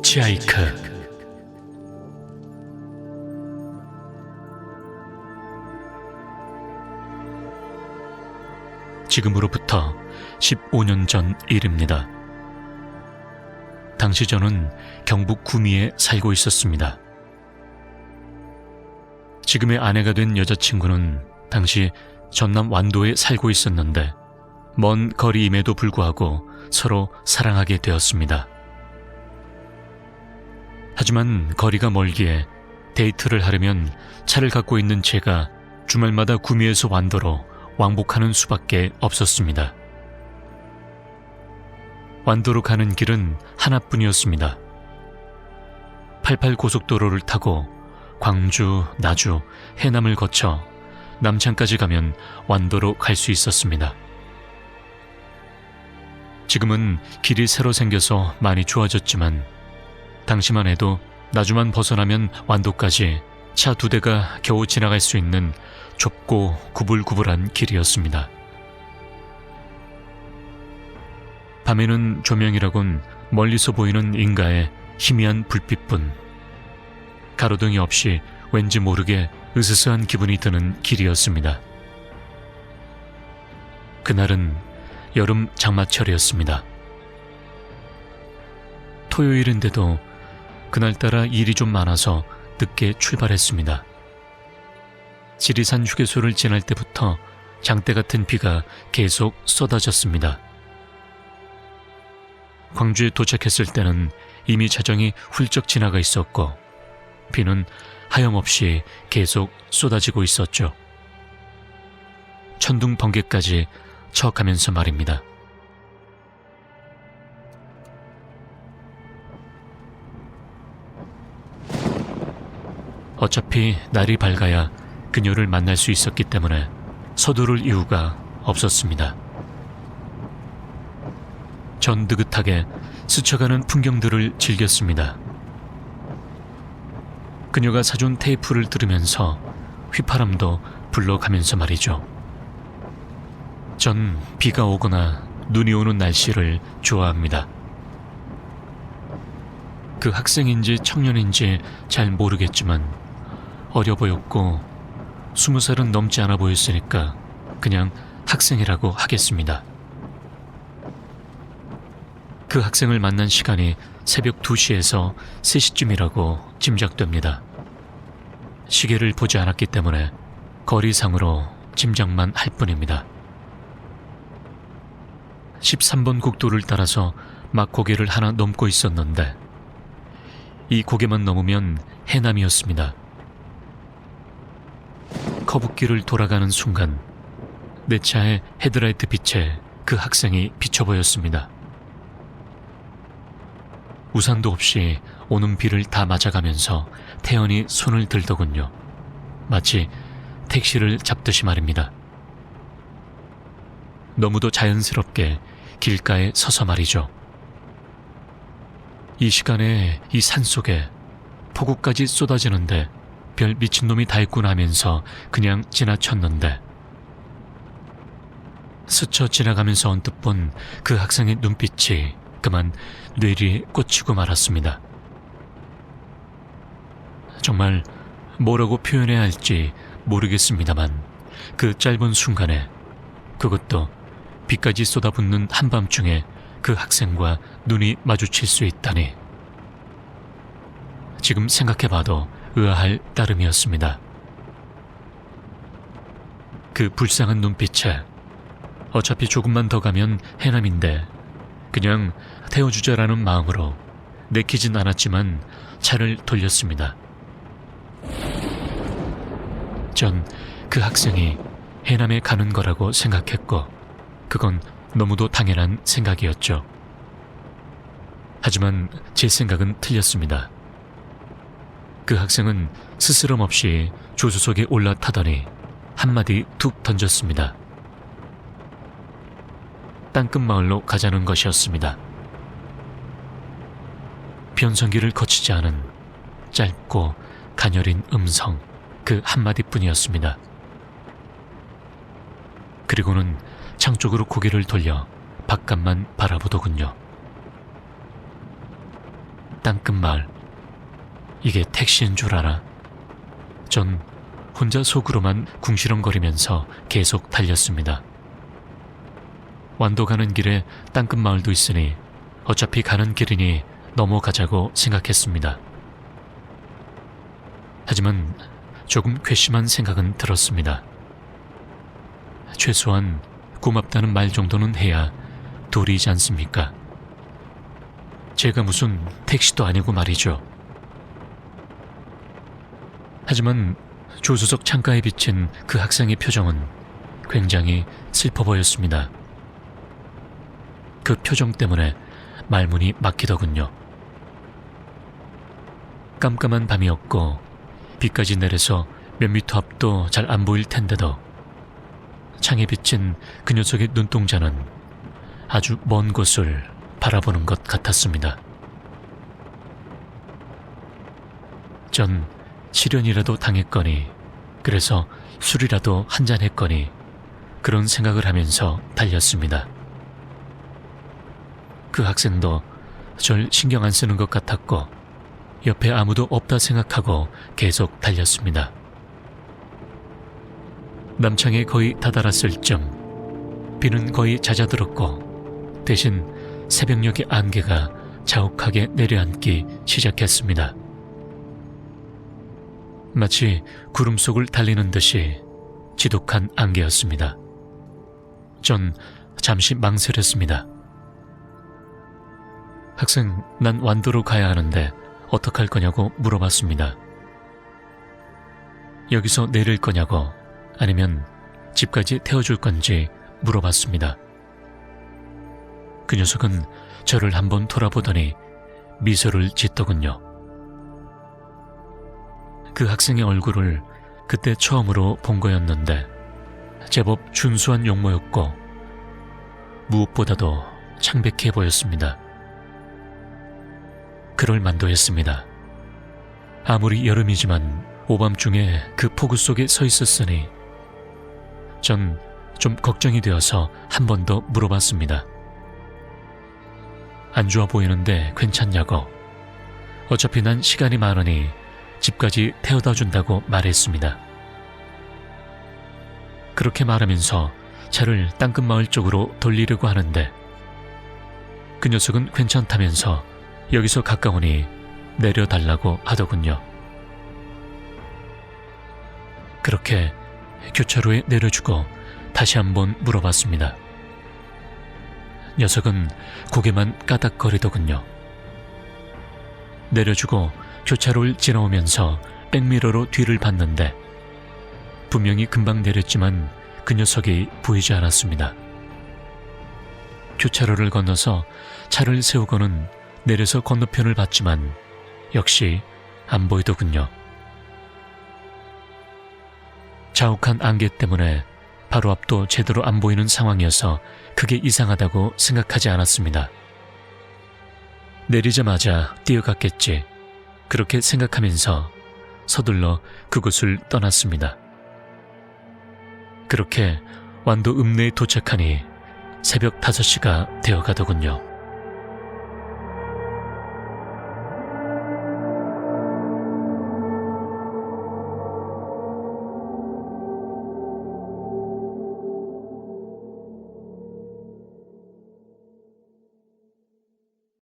히치하이크. 지금으로부터 15년 전 일입니다. 당시 저는 경북 구미에 살고 있었습니다. 지금의 아내가 된 여자친구는 당시 전남 완도에 살고 있었는데 먼 거리임에도 불구하고 서로 사랑하게 되었습니다. 하지만 거리가 멀기에 데이트를 하려면 차를 갖고 있는 제가 주말마다 구미에서 완도로 왕복하는 수밖에 없었습니다. 완도로 가는 길은 하나뿐이었습니다. 88 고속도로를 타고 광주, 나주, 해남을 거쳐 남창까지 가면 완도로 갈 수 있었습니다. 지금은 길이 새로 생겨서 많이 좋아졌지만 당시만 해도 나주만 벗어나면 완도까지 차 2대가 겨우 지나갈 수 있는 좁고 구불구불한 길이었습니다. 밤에는 조명이라곤 멀리서 보이는 인가의 희미한 불빛뿐, 가로등이 없이 왠지 모르게 으스스한 기분이 드는 길이었습니다. 그날은 여름 장마철이었습니다. 토요일인데도 그날따라 일이 좀 많아서 늦게 출발했습니다. 지리산 휴게소를 지날 때부터 장대 같은 비가 계속 쏟아졌습니다. 광주에 도착했을 때는 이미 자정이 훌쩍 지나가 있었고 비는 하염없이 계속 쏟아지고 있었죠. 천둥 번개까지 쳐가면서 말입니다. 어차피 날이 밝아야 그녀를 만날 수 있었기 때문에 서두를 이유가 없었습니다. 전 느긋하게 스쳐가는 풍경들을 즐겼습니다. 그녀가 사준 테이프를 들으면서 휘파람도 불러가면서 말이죠. 전 비가 오거나 눈이 오는 날씨를 좋아합니다. 그 학생인지 청년인지 잘 모르겠지만 어려 보였고 20살은 넘지 않아 보였으니까 그냥 학생이라고 하겠습니다. 그 학생을 만난 시간이 새벽 2시에서 3시쯤이라고 짐작됩니다. 시계를 보지 않았기 때문에 거리상으로 짐작만 할 뿐입니다. 13번 국도를 따라서 막 고개를 하나 넘고 있었는데 이 고개만 넘으면 해남이었습니다. 커브길을 돌아가는 순간 내 차의 헤드라이트 빛에 그 학생이 비쳐 보였습니다. 우산도 없이 오는 비를 다 맞아가면서 태연히 손을 들더군요. 마치 택시를 잡듯이 말입니다. 너무도 자연스럽게 길가에 서서 말이죠. 이 시간에 이 산속에 폭우까지 쏟아지는데 별 미친놈이 다 있구나 하면서 그냥 지나쳤는데 스쳐 지나가면서 언뜻 본 그 학생의 눈빛이 그만 뇌리에 꽂히고 말았습니다. 정말 뭐라고 표현해야 할지 모르겠습니다만 그 짧은 순간에, 그것도 비까지 쏟아붓는 한밤중에 그 학생과 눈이 마주칠 수 있다니 지금 생각해봐도 의아할 따름이었습니다. 그 불쌍한 눈빛에 어차피 조금만 더 가면 해남인데 그냥 태워주자라는 마음으로 내키진 않았지만 차를 돌렸습니다. 전 그 학생이 해남에 가는 거라고 생각했고 그건 너무도 당연한 생각이었죠. 하지만 제 생각은 틀렸습니다. 그 학생은 스스럼 없이 조수석에 올라타더니 한마디 툭 던졌습니다. 땅끝마을로 가자는 것이었습니다. 변성기를 거치지 않은 짧고 가녀린 음성 그 한마디뿐이었습니다. 그리고는 창 쪽으로 고개를 돌려 바깥만 바라보더군요. 땅끝 마을. 이게 택시인 줄 알아. 전 혼자 속으로만 궁시렁거리면서 계속 달렸습니다. 완도 가는 길에 땅끝 마을도 있으니 어차피 가는 길이니 넘어가자고 생각했습니다. 하지만 조금 괘씸한 생각은 들었습니다. 최소한 고맙다는 말 정도는 해야 도리이지 않습니까? 제가 무슨 택시도 아니고 말이죠. 하지만 조수석 창가에 비친 그 학생의 표정은 굉장히 슬퍼 보였습니다. 그 표정 때문에 말문이 막히더군요. 깜깜한 밤이었고 비까지 내려서 몇 미터 앞도 잘 안 보일 텐데도 창에 비친 그 녀석의 눈동자는 아주 먼 곳을 바라보는 것 같았습니다. 전 실연이라도 당했거니, 그래서 술이라도 한잔 했거니 그런 생각을 하면서 달렸습니다. 그 학생도 절 신경 안 쓰는 것 같았고 옆에 아무도 없다 생각하고 계속 달렸습니다. 남창에 거의 다다랐을 쯤 비는 거의 잦아들었고 대신 새벽녘의 안개가 자욱하게 내려앉기 시작했습니다. 마치 구름 속을 달리는 듯이 지독한 안개였습니다. 전 잠시 망설였습니다. 학생, 난 완도로 가야 하는데 어떡할 거냐고 물어봤습니다. 여기서 내릴 거냐고 아니면 집까지 태워줄 건지 물어봤습니다. 그 녀석은 저를 한번 돌아보더니 미소를 짓더군요. 그 학생의 얼굴을 그때 처음으로 본 거였는데 제법 준수한 용모였고 무엇보다도 창백해 보였습니다. 그럴 만도 했습니다. 아무리 여름이지만 오밤중에 그 폭우 속에 서 있었으니 전 좀 걱정이 되어서 한 번 더 물어봤습니다. 안 좋아 보이는데 괜찮냐고. 어차피 난 시간이 많으니 집까지 태워다 준다고 말했습니다. 그렇게 말하면서 차를 땅끝 마을 쪽으로 돌리려고 하는데 그 녀석은 괜찮다면서 여기서 가까우니 내려달라고 하더군요. 그렇게 교차로에 내려주고 다시 한번 물어봤습니다. 녀석은 고개만 까닥거리더군요. 내려주고 교차로를 지나오면서 백미러로 뒤를 봤는데 분명히 금방 내렸지만 그 녀석이 보이지 않았습니다. 교차로를 건너서 차를 세우고는 내려서 건너편을 봤지만 역시 안 보이더군요. 자욱한 안개 때문에 바로 앞도 제대로 안 보이는 상황이어서 그게 이상하다고 생각하지 않았습니다. 내리자마자 뛰어갔겠지, 그렇게 생각하면서 서둘러 그곳을 떠났습니다. 그렇게 완도 읍내에 도착하니 새벽 5시가 되어가더군요.